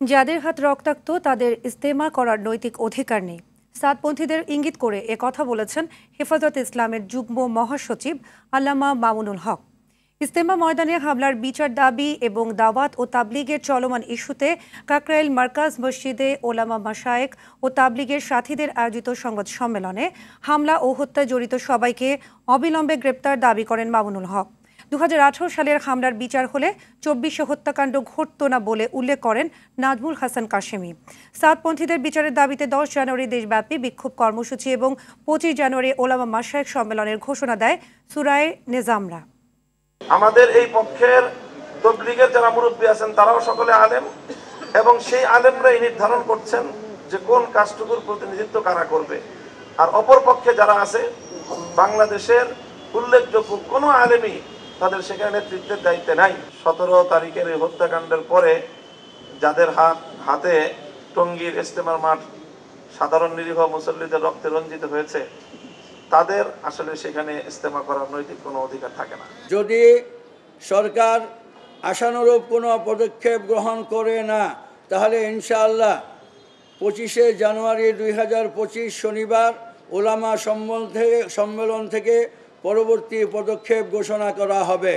যাদের হাত রক্তাক্ত তাদের ইস্তেমা করার নৈতিক অধিকার নেই, সাদপন্থীদের ইঙ্গিত করে কথা বলেছেন হেফাজত ইসলামের যুগ্ম মহাসচিব আল্লামা মামুনুল হক। ইস্তেমা ময়দানে হামলার বিচার দাবি এবং দাওয়াত ও তাবলিগের চলমান ইস্যুতে কাকরাইল মার্কাজ মসজিদে ওলামা মাশায়েখ ও তাবলিগের সাথীদের আয়োজিত সংবাদ সম্মেলনে হামলা ও হত্যায় জড়িত সবাইকে অবিলম্বে গ্রেপ্তার দাবি করেন মামুনুল হক। 2018 সালের হামলার বিচার হলে 2400 হত্যাকাণ্ড ঘটত না বলে উল্লেখ করেন নাজমুল হাসান কাশেমি। সাদপন্থীদের বিচারের দাবিতে 10 জানুয়ারি দেশব্যাপী বিক্ষোভ কর্মসূচি এবং 25 জানুয়ারি ওলামা মাশায়েখ সম্মেলনের ঘোষণা দেয় সুরায়ে নিজামরা। আমাদের এই পক্ষের তাবলীগের যারা মুরব্বী আছেন তারাও সকলে আলেম, এবং সেই আলেমরাই নির্ধারণ করছেন যে কোন কাজটুকুর প্রতিনিধিত্ব কারা করবে। আর অপর পক্ষে যারা আছে বাংলাদেশের উল্লেখযোগ্য কোনো আলেমই তাদের সেখানে নেতৃত্বের দায়িত্বে নাই। 17 তারিখের এই হত্যাকাণ্ডের পরে যাদের হাতে টঙ্গীর ইজতেমার মাঠ সাধারণ নিরীহ মুসল্লিদের রক্তে রঞ্জিত হয়েছে, তাদের আসলে সেখানে ইজতেমা করার নৈতিক কোনো অধিকার থাকে না। যদি সরকার আশানুরূপ কোনো পদক্ষেপ গ্রহণ করে না, তাহলে ইনশাআল্লাহ 25শে জানুয়ারি 2025 শনিবার ওলামা সম্মেলন থেকে পরবর্তী পদক্ষেপ ঘোষণা করা হবে।